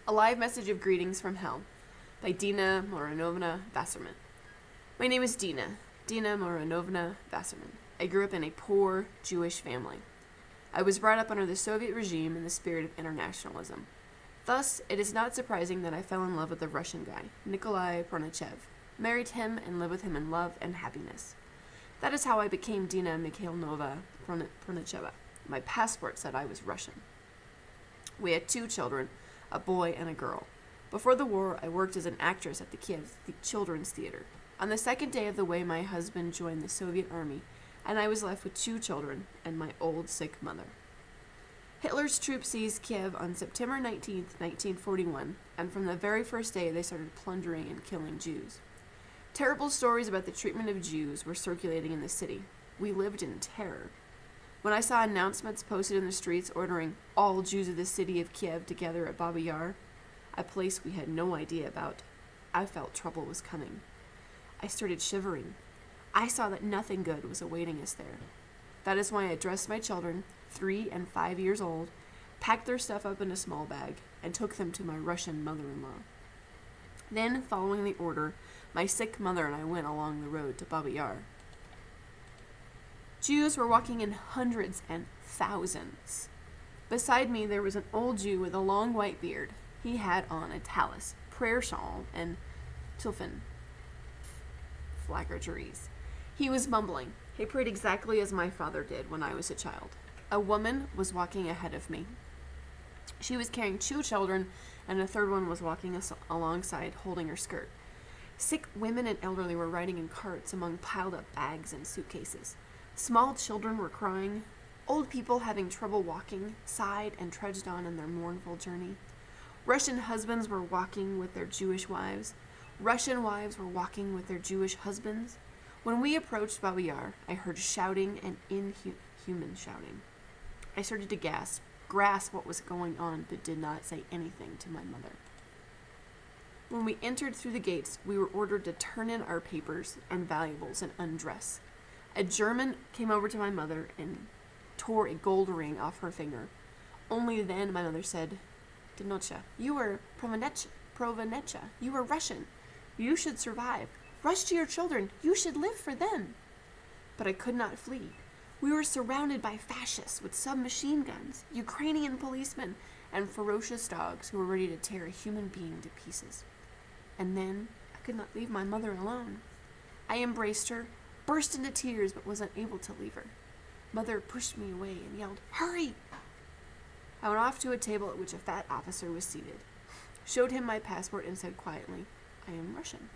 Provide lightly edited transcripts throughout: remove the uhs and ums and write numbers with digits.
A live message of greetings from hell by Dina Moronovna Wasserman. My name is Dina Moronovna Wasserman. I grew up in a poor Jewish family. I was brought up under the Soviet regime in the spirit of internationalism. Thus, it is not surprising that I fell in love with a Russian guy, Nikolai Pronachev, married him and lived with him in love and happiness. That is how I became Dina Mikhailnova Pronacheva. My passport said I was Russian. We had 2 children, a boy and a girl. Before the war, I worked as an actress at the Kiev Children's Theater. On the second day of the way, my husband joined the Soviet army, and I was left with 2 children and my old, sick mother. Hitler's troops seized Kiev on September 19th, 1941, and from the very first day, they started plundering and killing Jews. Terrible stories about the treatment of Jews were circulating in the city. We lived in terror. When I saw announcements posted in the streets ordering all Jews of the city of Kiev together at Babi Yar, a place we had no idea about, I felt trouble was coming. I started shivering. I saw that nothing good was awaiting us there. That is why I dressed my children, 3 and 5 years old, packed their stuff up in a small bag, and took them to my Russian mother-in-law. Then, following the order, my sick mother and I went along the road to Babi Yar. Jews were walking in hundreds and thousands. Beside me, there was an old Jew with a long white beard. He had on a tallis, prayer shawl, and tefillin, flaggeries. He was mumbling. He prayed exactly as my father did when I was a child. A woman was walking ahead of me. She was carrying 2 children, and a third one was walking alongside, holding her skirt. Sick women and elderly were riding in carts among piled-up bags and suitcases. Small children were crying. Old people having trouble walking sighed and trudged on in their mournful journey. Russian husbands were walking with their Jewish wives. Russian wives were walking with their Jewish husbands. When we approached Babi Yar, I heard shouting and inhuman shouting. I started to grasp what was going on, but did not say anything to my mother. When we entered through the gates, we were ordered to turn in our papers and valuables and undress. A German came over to my mother and tore a gold ring off her finger. Only then my mother said, "Dinocha, you are Provanecha. You are Russian. You should survive. Rush to your children. You should live for them." But I could not flee. We were surrounded by fascists with submachine guns, Ukrainian policemen, and ferocious dogs who were ready to tear a human being to pieces. And then I could not leave my mother alone. I embraced her, burst into tears, but was unable to leave her. Mother pushed me away and yelled, "Hurry!" I went off to a table at which a fat officer was seated, showed him my passport, and said quietly, "I am Russian."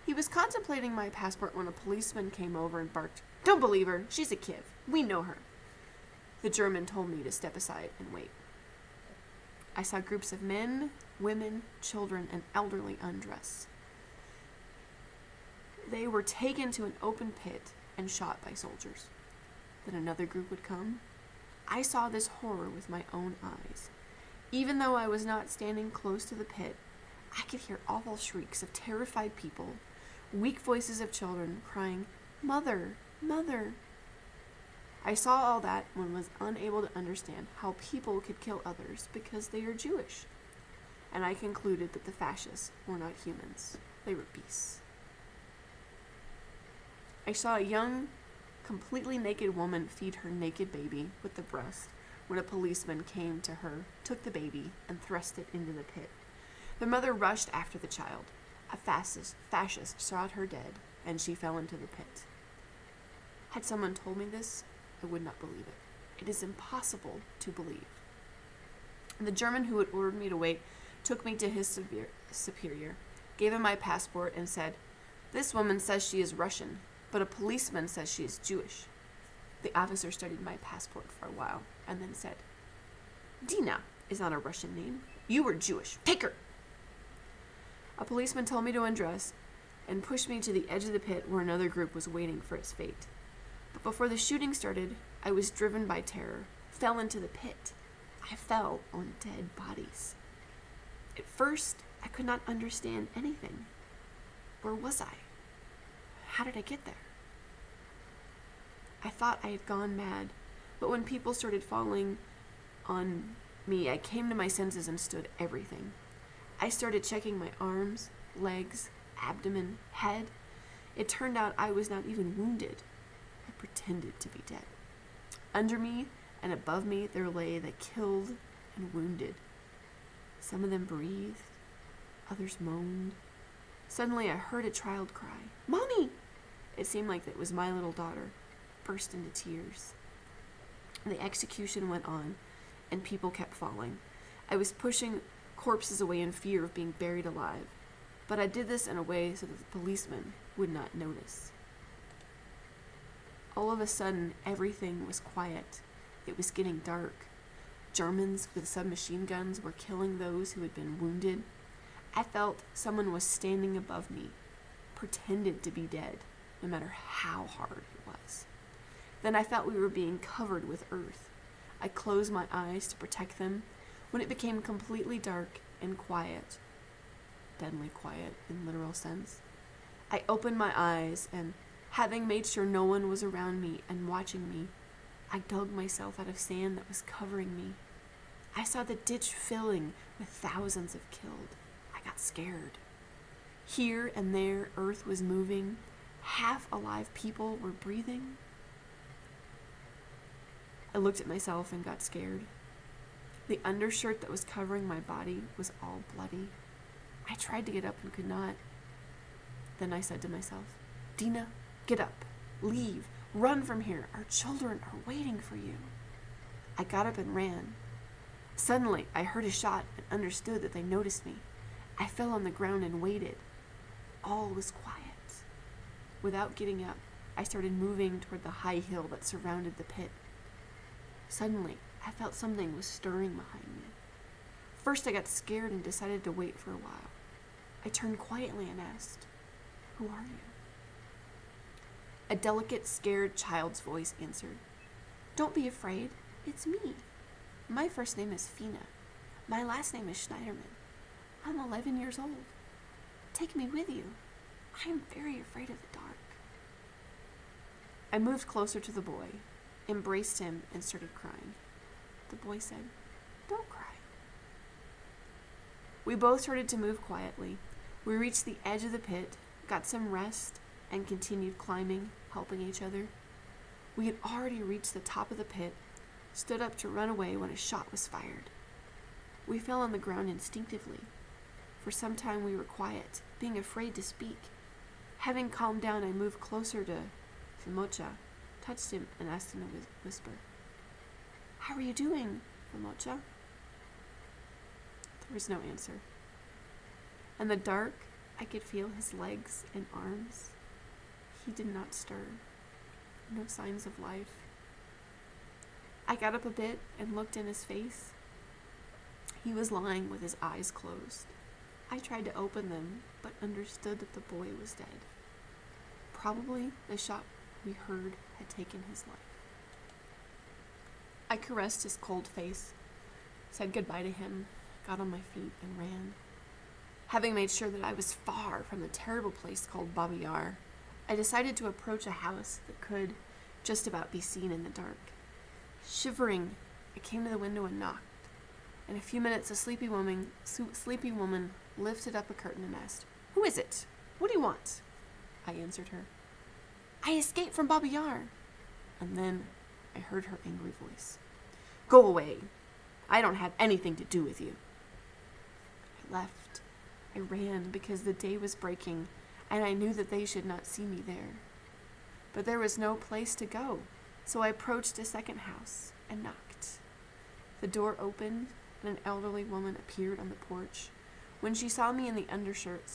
He was contemplating my passport when a policeman came over and barked, "Don't believe her. She's a Kiev. We know her." The German told me to step aside and wait. I saw groups of men, women, children, and elderly undress. They were taken to an open pit and shot by soldiers. Then another group would come. I saw this horror with my own eyes. Even though I was not standing close to the pit, I could hear awful shrieks of terrified people, weak voices of children crying, "Mother, mother." I saw all that and was unable to understand how people could kill others because they are Jewish. And I concluded that the fascists were not humans. They were beasts. I saw a young, completely naked woman feed her naked baby with the breast when a policeman came to her, took the baby, and thrust it into the pit. The mother rushed after the child. A fascist shot her dead, and she fell into the pit. Had someone told me this, I would not believe it. It is impossible to believe. The German who had ordered me to wait took me to his superior, gave him my passport, and said, "This woman says she is Russian, but a policeman says she is Jewish." The officer studied my passport for a while, and then said, "Dina is not a Russian name. You are Jewish. Take her." A policeman told me to undress and pushed me to the edge of the pit where another group was waiting for its fate. But before the shooting started, I was driven by terror, fell into the pit. I fell on dead bodies. At first, I could not understand anything. Where was I? How did I get there? I thought I had gone mad, but when people started falling on I came to my senses and stood everything. I started checking my arms, legs, abdomen, head. It turned out I was not even wounded. I pretended to be dead. Under me and above me there lay the killed and wounded. Some of them breathed, others moaned. Suddenly I heard a child cry, "Mommy!" It seemed like it was my little daughter, burst into tears. The execution went on, and people kept falling. I was pushing corpses away in fear of being buried alive, but I did this in a way so that the policemen would not notice. All of a sudden, everything was quiet. It was getting dark. Germans with submachine guns were killing those who had been wounded. I felt someone was standing above me, pretended to be dead, no matter how hard it was. Then I felt we were being covered with earth. I closed my eyes to protect them. When it became completely dark and quiet, deadly quiet in literal sense, I opened my eyes and, having made sure no one was around me and watching me, I dug myself out of sand that was covering me. I saw the ditch filling with thousands of killed. I got scared. Here and there, earth was moving. Half-alive people were breathing. I looked at myself and got scared. The undershirt that was covering my body was all bloody. I tried to get up and could not. Then I said to myself, "Dina, get up. Leave. Run from here. Our children are waiting for you." I got up and ran. Suddenly, I heard a shot and understood that they noticed me. I fell on the ground and waited. All was quiet. Without getting up, I started moving toward the high hill that surrounded the pit. Suddenly, I felt something was stirring behind me. First, I got scared and decided to wait for a while. I turned quietly and asked, "Who are you?" A delicate, scared child's voice answered, "Don't be afraid. It's me. My first name is Fina. My last name is Schneiderman. I'm 11 years old. Take me with you. I am very afraid of the dark." I moved closer to the boy, embraced him, and started crying. The boy said, "Don't cry." We both started to move quietly. We reached the edge of the pit, got some rest, and continued climbing, helping each other. We had already reached the top of the pit, stood up to run away when a shot was fired. We fell on the ground instinctively. For some time we were quiet, being afraid to speak. Having calmed down, I moved closer to Fimocha, touched him, and asked in a whisper, "How are you doing, Fimocha?" There was no answer. In the dark, I could feel his legs and arms. He did not stir. No signs of life. I got up a bit and looked in his face. He was lying with his eyes closed. I tried to open them, but understood that the boy was dead. Probably the shot we heard had taken his life. I caressed his cold face, said goodbye to him, got on my feet, and ran. Having made sure that I was far from the terrible place called Babi Yar, I decided to approach a house that could just about be seen in the dark. Shivering, I came to the window and knocked. In a few minutes, a sleepy woman lifted up a curtain and asked, "Who is it? What do you want?" I answered her, "I escaped from Babi Yar." And then I heard her angry voice, "Go away. I don't have anything to do with you." I left. I ran because the day was breaking, and I knew that they should not see me there. But there was no place to go, so I approached a second house and knocked. The door opened, and an elderly woman appeared on the porch. When she saw me in the undershirt,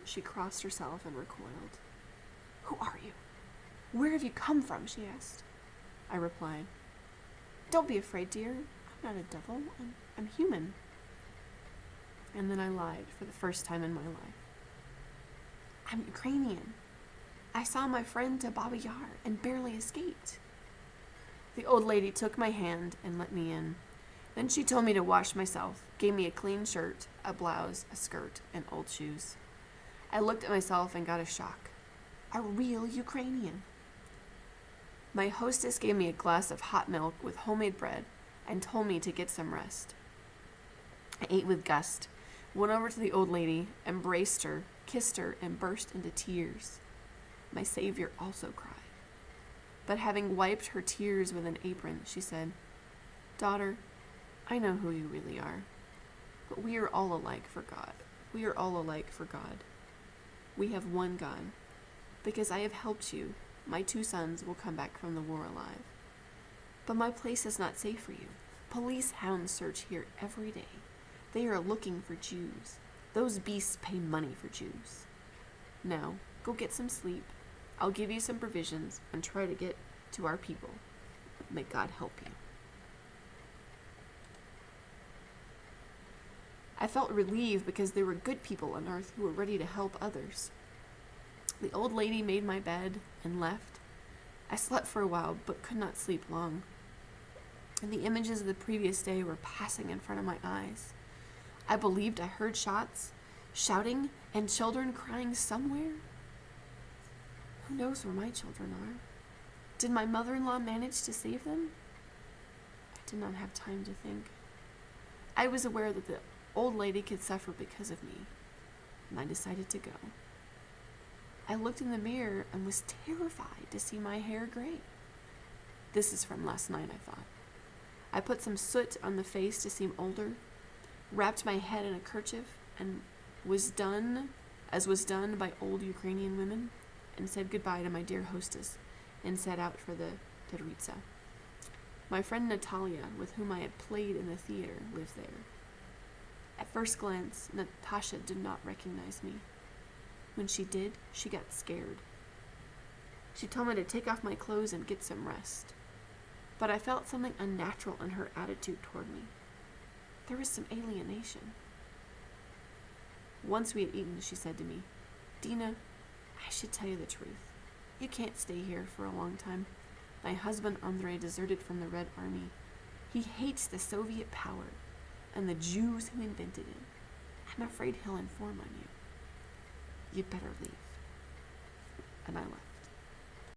she crossed herself and recoiled. "Who are you? Where have you come from?" she asked. I replied, "Don't be afraid, dear. I'm not a devil. I'm human." And then I lied for the first time in my life. "I'm Ukrainian. I saw my friend to Babi Yar and barely escaped." The old lady took my hand and let me in. Then she told me to wash myself, gave me a clean shirt, a blouse, a skirt, and old shoes. I looked at myself and got a shock. A real Ukrainian. My hostess gave me a glass of hot milk with homemade bread. and told me to get some rest. I ate with gust, went over to the old lady, embraced her, kissed her, and burst into tears. My savior also cried. But having wiped her tears with an apron, she said, "Daughter, I know who you really are, but we are all alike for God. We are all alike for God. We have one God. Because I have helped you, my 2 sons will come back from the war alive. But my place is not safe for you. Police hounds search here every day. They are looking for Jews. Those beasts pay money for Jews. Now, go get some sleep. I'll give you some provisions and try to get to our people. May God help you." I felt relieved because there were good people on earth who were ready to help others. The old lady made my bed and left. I slept for a while, but could not sleep long. And the images of the previous day were passing in front of my eyes. I believed I heard shots, shouting, and children crying somewhere. Who knows where my children are? Did my mother-in-law manage to save them? I did not have time to think. I was aware that the old lady could suffer because of me, and I decided to go. I looked in the mirror and was terrified to see my hair gray. This is from last night, I thought. I put some soot on the face to seem older, wrapped my head in a kerchief, and was done by old Ukrainian women, and said goodbye to my dear hostess, and set out for the Teritsa. My friend Natalia, with whom I had played in the theater, lived there. At first glance, Natasha did not recognize me. When she did, she got scared. She told me to take off my clothes and get some rest. But I felt something unnatural in her attitude toward me. There was some alienation. Once we had eaten, she said to me, "Dina, I should tell you the truth. You can't stay here for a long time. My husband Andrei deserted from the Red Army. He hates the Soviet power and the Jews who invented it. I'm afraid he'll inform on you. You'd better leave." And I left.